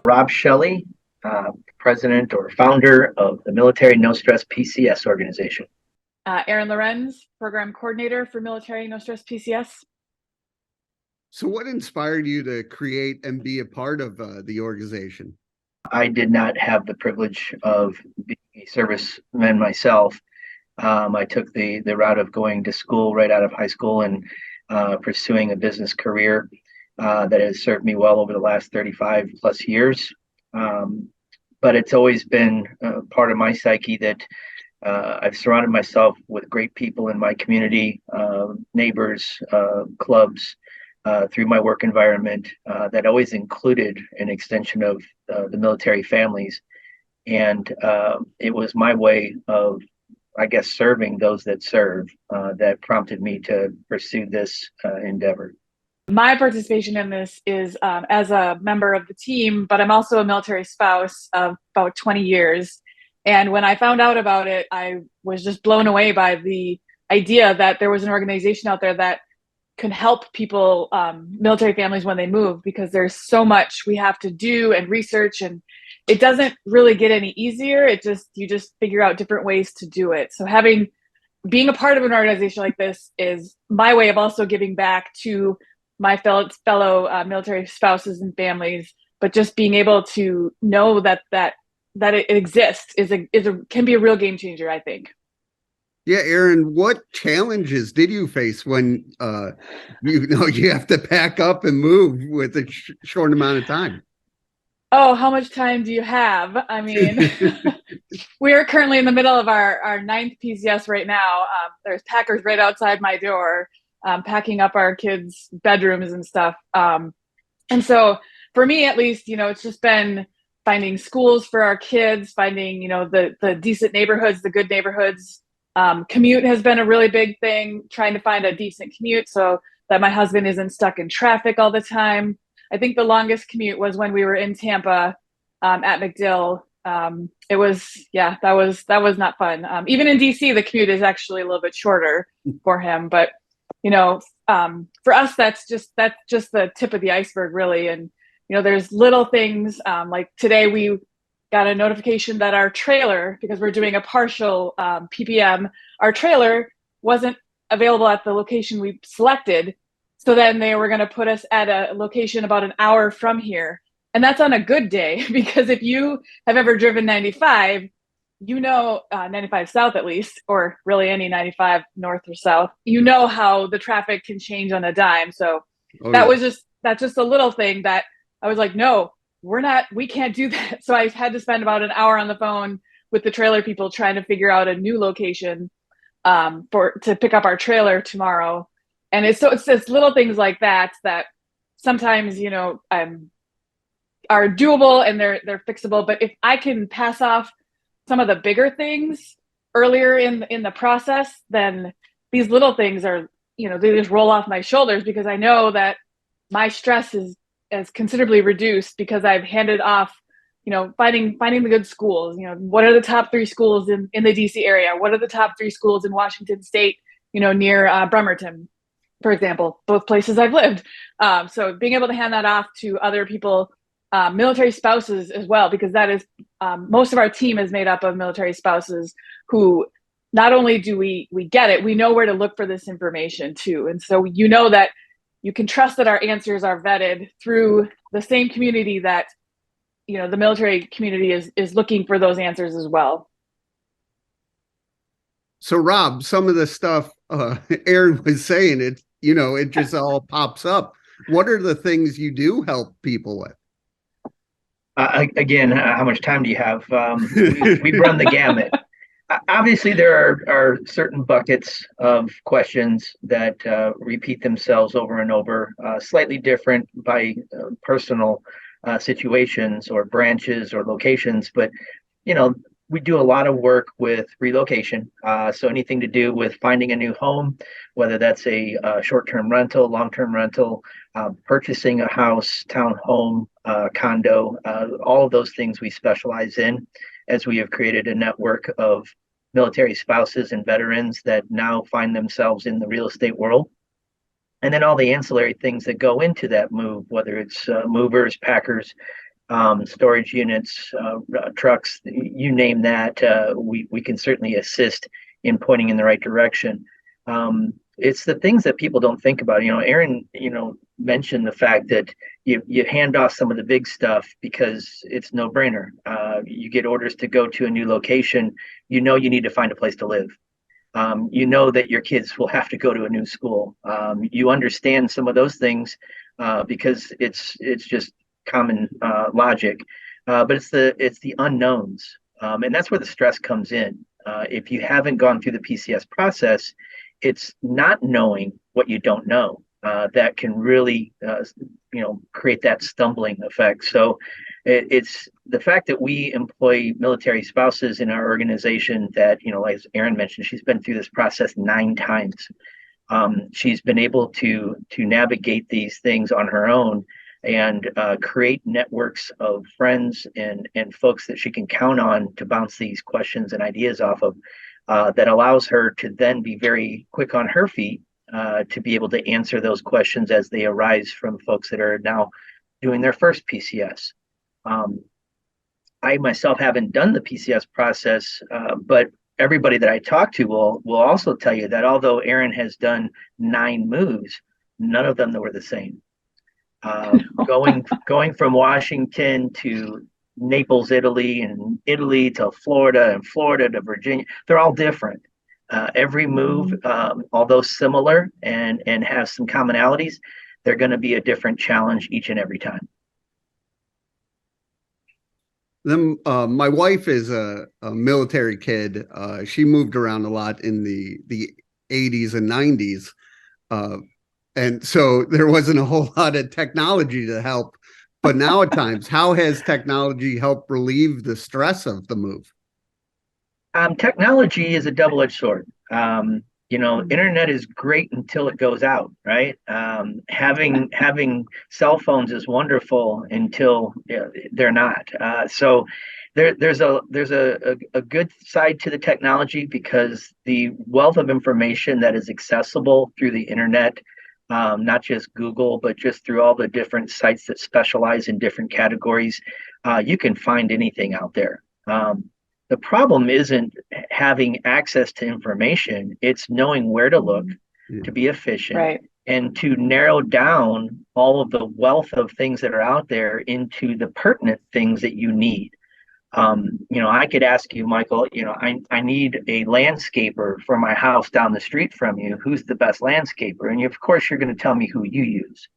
Rob Schelle, president or founder of the Military No Stress PCS organization. Erin Lorenz, program coordinator for Military No Stress PCS. So what inspired you to create and be a part of the organization? I did not have the privilege of being a serviceman myself. I took the route of going to school right out of high school and pursuing a business career that has served me well over the last 35 plus years. But it's always been part of my psyche that I've surrounded myself with great people in my community, neighbors, clubs, through my work environment that always included an extension of the military families. And it was my way of, I guess, serving those that serve that prompted me to pursue this endeavor. My participation in this is as a member of the team, but I'm also a military spouse of about 20 years. And when I found out about it, I was just blown away by the idea that there was an organization out there that can help people, military families, when they move, because there's so much we have to do and research, and it doesn't really get any easier. You just figure out different ways to do it. So being a part of an organization like this is my way of also giving back to my fellow military spouses and families, but just being able to know that it exists can be a real game changer, I think. Yeah, Erin, what challenges did you face when you have to pack up and move with a short amount of time? Oh, how much time do you have? I mean, we are currently in the middle of our ninth PCS right now. There's packers right outside my door, packing up our kids' bedrooms and stuff. And so for me, at least, it's just been finding schools for our kids, finding, the decent neighborhoods, the good neighborhoods. Commute has been a really big thing, trying to find a decent commute so that my husband isn't stuck in traffic all the time. I think the longest commute was when we were in Tampa at MacDill. That was not fun. Even in DC, the commute is actually a little bit shorter for him. But for us, that's just the tip of the iceberg, really. And there's little things like today we got a notification that our trailer, because we're doing a partial PPM, our trailer wasn't available at the location we selected. So then they were going to put us at a location about an hour from here. And that's on a good day, because if you have ever driven 95, 95 South at least, or really any 95 North or South, how the traffic can change on a dime. So that's just a little thing that I was like, no, we can't do that. So I had to spend about an hour on the phone with the trailer people trying to figure out a new location to pick up our trailer tomorrow. And it's just little things like that sometimes, are doable and they're fixable. But if I can pass off some of the bigger things earlier in the process, then these little things are, they just roll off my shoulders, because I know that my stress is considerably reduced because I've handed off, finding the good schools. What are the top 3 schools in the DC area? What are the top 3 schools in Washington State, near Bremerton, for example, both places I've lived. So being able to hand that off to other people, military spouses as well, because that is most of our team is made up of military spouses who not only do we get it, we know where to look for this information too. And so that you can trust that our answers are vetted through the same community that the military community is looking for those answers as well. So Rob, some of the stuff Erin was saying, it just all pops up. What are the things you do help people with? Again, how much time do you have? We've run the gamut. Obviously, there are certain buckets of questions that repeat themselves over and over, slightly different by personal situations or branches or locations. But, we do a lot of work with relocation. So anything to do with finding a new home, whether that's a short-term rental, long-term rental, purchasing a house, townhome, condo, all of those things we specialize in, as we have created a network of military spouses and veterans that now find themselves in the real estate world. And then all the ancillary things that go into that move, whether it's movers, packers, storage units, trucks, you name that. We can certainly assist in pointing in the right direction. It's the things that people don't think about. Erin, mentioned the fact that you hand off some of the big stuff because it's no brainer. You get orders to go to a new location. You need to find a place to live. That your kids will have to go to a new school. You understand some of those things because it's just common logic. But it's the unknowns, and that's where the stress comes in. If you haven't gone through the PCS process, it's not knowing what you don't know that can really create that stumbling effect. So it's the fact that we employ military spouses in our organization that, like Erin mentioned, she's been through this process 9 times. She's been able to navigate these things on her own and create networks of friends and folks that she can count on to bounce these questions and ideas off of, that allows her to then be very quick on her feet to be able to answer those questions as they arise from folks that are now doing their first PCS. I myself haven't done the PCS process, but everybody that I talk to will also tell you that although Erin has done 9 moves, none of them were the same. Going from Washington to Naples, Italy, and Italy to Florida, and Florida to Virginia, they're all different. Every move, although similar and have some commonalities, they're going to be a different challenge each and every time. Then my wife is a military kid. She moved around a lot in the 80s and 90s. And so there wasn't a whole lot of technology to help. But now at times, how has technology helped relieve the stress of the move? Technology is a double-edged sword. Internet is great until it goes out, right? Having cell phones is wonderful until they're not. So there's a good side to the technology because the wealth of information that is accessible through the internet, not just Google, but just through all the different sites that specialize in different categories, you can find anything out there. The problem isn't having access to information, it's knowing where to look to be efficient, right, and to narrow down all of the wealth of things that are out there into the pertinent things that you need. I could ask you, Michael, I need a landscaper for my house down the street from you. Who's the best landscaper? And of course, you're going to tell me who you use.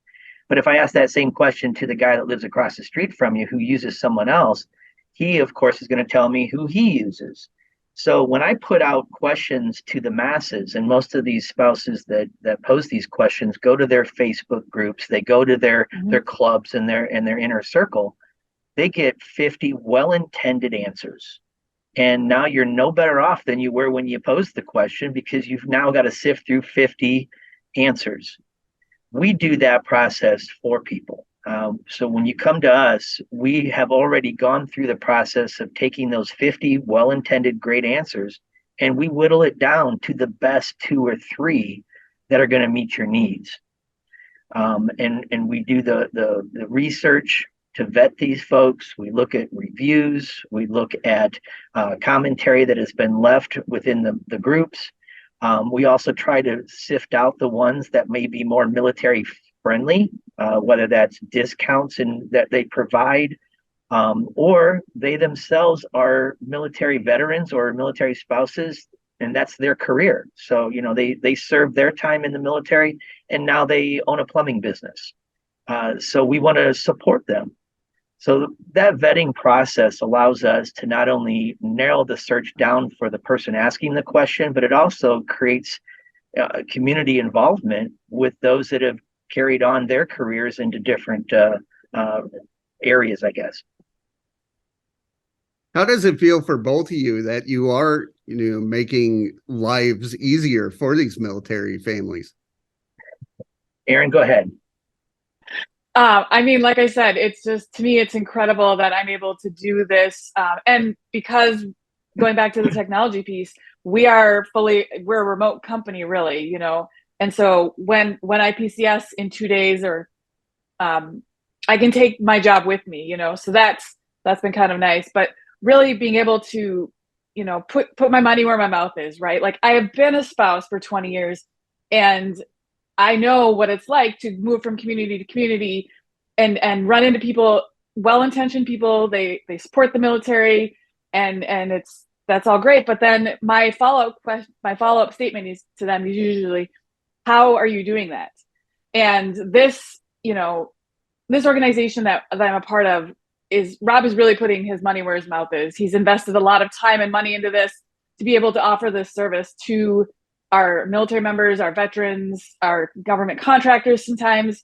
But if I ask that same question to the guy that lives across the street from you who uses someone else, he, of course, is going to tell me who he uses. So when I put out questions to the masses, and most of these spouses that pose these questions go to their Facebook groups, they go to their clubs and their inner circle, they get 50 well-intended answers. And now you're no better off than you were when you posed the question because you've now got to sift through 50 answers. We do that process for people. So when you come to us, we have already gone through the process of taking those 50 well-intended great answers, and we whittle it down to the best 2 or 3 that are going to meet your needs. And we do the research to vet these folks. We look at reviews. We look at commentary that has been left within the groups. We also try to sift out the ones that may be more military friendly, whether that's discounts that they provide, or they themselves are military veterans or military spouses, and that's their career. So, they served their time in the military and now they own a plumbing business. So we want to support them. So that vetting process allows us to not only narrow the search down for the person asking the question, but it also creates community involvement with those that have carried on their careers into different areas, I guess. How does it feel for both of you that you are, making lives easier for these military families? Erin, go ahead. Like I said, it's just, to me, it's incredible that I'm able to do this. And because going back to the technology piece, we're a remote company, really, And so when I PCS in 2 days or I can take my job with me, so that's been kind of nice. But really being able to, put my money where my mouth is, right? Like I have been a spouse for 20 years, and I know what it's like to move from community to community and run into people, well-intentioned people. They support the military, and that's all great. But then my follow-up statement is to them is usually, how are you doing that? And this organization that I'm a part of Rob is really putting his money where his mouth is. He's invested a lot of time and money into this to be able to offer this service to our military members, our veterans, our government contractors sometimes,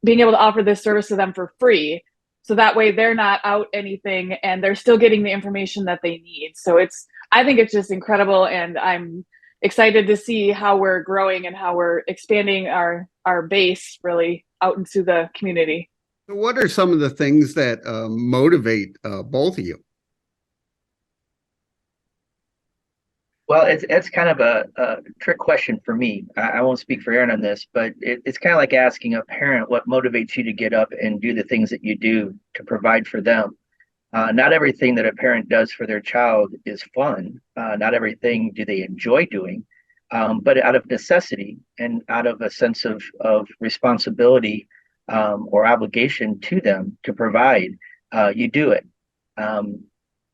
being able to offer this service to them for free. So that way they're not out anything and they're still getting the information that they need. So I think it's just incredible. And I'm excited to see how we're growing and how we're expanding our base really out into the community. So what are some of the things that motivate both of you? Well, it's kind of a trick question for me. I won't speak for Erin on this, but it's kind of like asking a parent what motivates you to get up and do the things that you do to provide for them. Not everything that a parent does for their child is fun. Not everything do they enjoy doing, but out of necessity and out of a sense of responsibility or obligation to them to provide, you do it.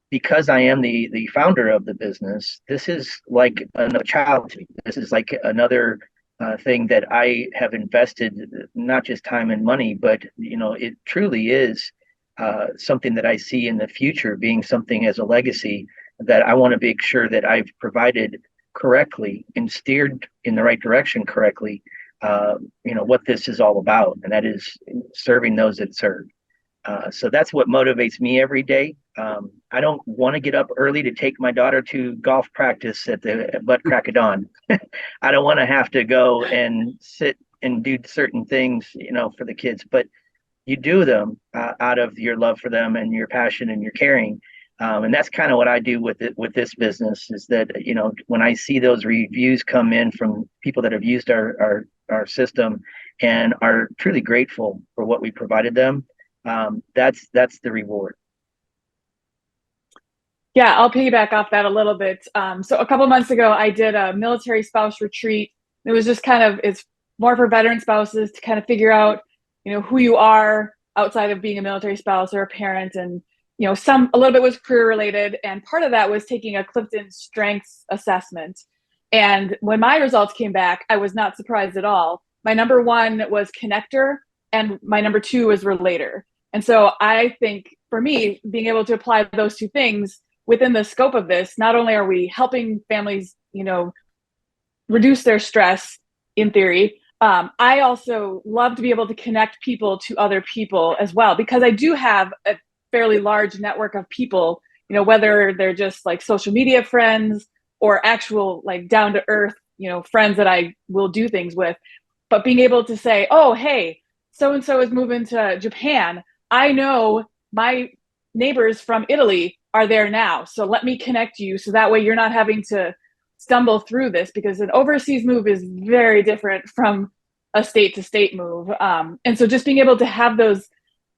Because I am the founder of the business, this is like another child to me. This is like another thing that I have invested, not just time and money, but it truly is something that I see in the future being something as a legacy that I want to make sure that I've provided correctly and steered in the right direction correctly. What this is all about, and that is serving those that serve. So that's what motivates me every day. I don't want to get up early to take my daughter to golf practice at the butt crack of dawn. I don't want to have to go and sit and do certain things, for the kids, but you do them out of your love for them and your passion and your caring. And that's kind of what I do with this business is that, when I see those reviews come in from people that have used our system and are truly grateful for what we provided them, that's the reward. Yeah, I'll piggyback off that a little bit. So a couple months ago, I did a military spouse retreat. It was just it's more for veteran spouses to kind of figure out, who you are outside of being a military spouse or a parent. And, a little bit was career related. And part of that was taking a Clifton Strengths assessment. And when my results came back, I was not surprised at all. My number one was connector and my number two was relator. And so I think for me, being able to apply those two things within the scope of this, not only are we helping families, reduce their stress in theory, I also love to be able to connect people to other people as well, because I do have a fairly large network of people, whether they're just like social media friends or actual like down to earth, friends that I will do things with. But being able to say, oh, hey, so-and-so is moving to Japan. I know my neighbors from Italy are there now. So let me connect you. So that way you're not having to stumble through this, because an overseas move is very different from a state to state move. And so just being able to have those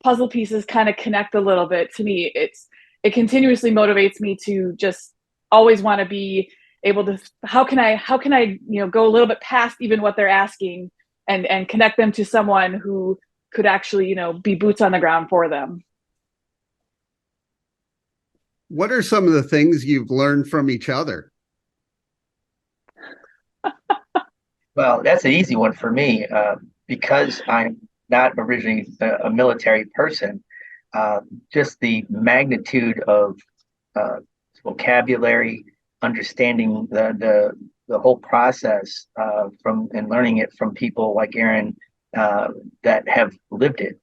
puzzle pieces kind of connect a little bit, to me, it continuously motivates me to just always want to be able to, how can I, go a little bit past even what they're asking and connect them to someone who could actually, be boots on the ground for them. What are some of the things you've learned from each other? Well, that's an easy one for me because I'm not originally a military person. Just the magnitude of vocabulary, understanding the whole process from and learning it from people like Erin that have lived it.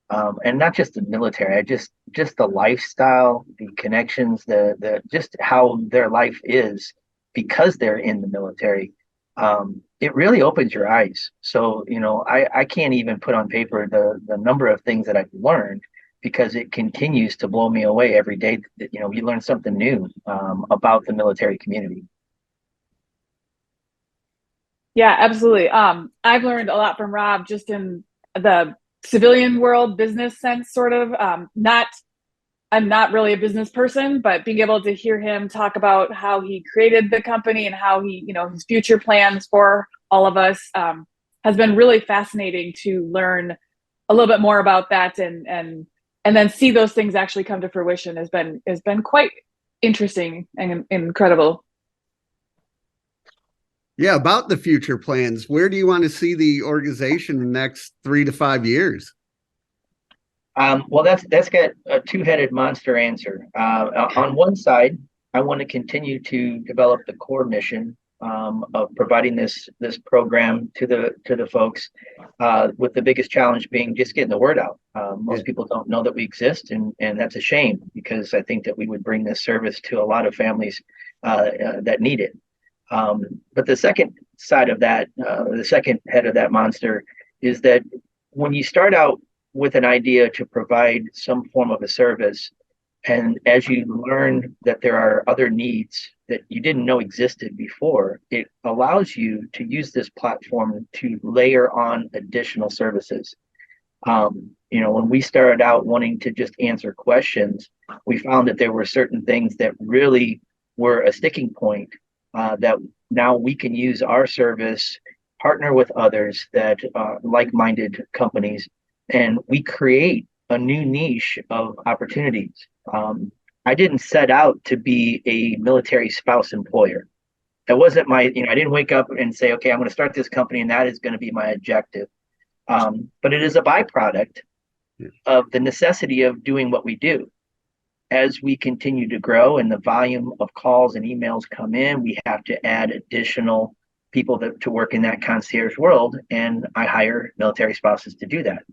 And not just the military, just the lifestyle, the connections, the just how their life is because they're in the military. It really opens your eyes. So, I can't even put on paper the number of things that I've learned because it continues to blow me away every day. You learn something new about the military community. Yeah, absolutely. I've learned a lot from Rob just in the civilian world business sense, sort of. I'm not really a business person, but being able to hear him talk about how he created the company and how he, his future plans for all of us, has been really fascinating to learn a little bit more about that, and then see those things actually come to fruition has been quite interesting and incredible. Yeah, about the future plans. Where do you want to see the organization in the next 3 to 5 years? Well, that's got a two-headed monster answer. On one side, I want to continue to develop the core mission of providing this program to the folks, with the biggest challenge being just getting the word out. Most people don't know that we exist, and that's a shame, because I think that we would bring this service to a lot of families that need it. But the second side of that, the second head of that monster, is that when you start out with an idea to provide some form of a service, and as you learn that there are other needs that you didn't know existed before, it allows you to use this platform to layer on additional services. When we started out wanting to just answer questions, we found that there were certain things that really were a sticking point, that now we can use our service, partner with others that like-minded companies, and we create a new niche of opportunities. I didn't set out to be a military spouse employer. That wasn't my, I didn't wake up and say, okay, I'm going to start this company and that is going to be my objective. But it is a byproduct of the necessity of doing what we do. As we continue to grow and the volume of calls and emails come in, we have to add additional people to work in that concierge world, and I hire military spouses to do that.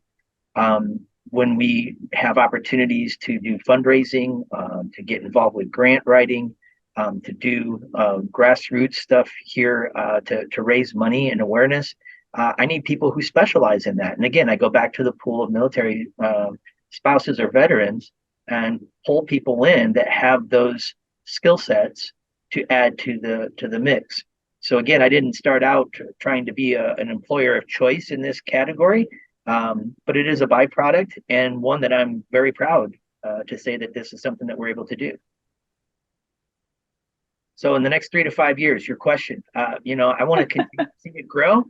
When we have opportunities to do fundraising, to get involved with grant writing, to do grassroots stuff here, to raise money and awareness, I need people who specialize in that. And again, I go back to the pool of military spouses or veterans and pull people in that have those skill sets to add to the mix. So again, I didn't start out trying to be an employer of choice in this category. But it is a byproduct, and one that I'm very proud to say that this is something that we're able to do. So in the next 3 to 5 years, your question, I want to continue to see it grow.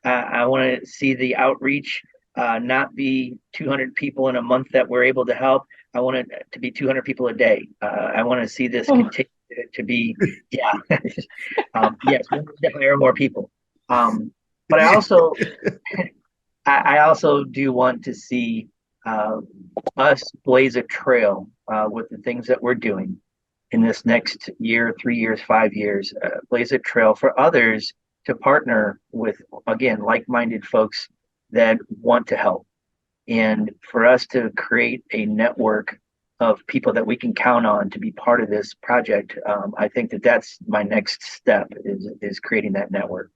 I want to see the outreach not be 200 people in a month that we're able to help. I want it to be 200 people a day. I want to see this continue to be, yes, we need to hire more people. But I also... I also do want to see us blaze a trail with the things that we're doing in this next year, 3 years, 5 years, blaze a trail for others to partner with, again, like-minded folks that want to help. And for us to create a network of people that we can count on to be part of this project, I think that that's my next step is creating that network.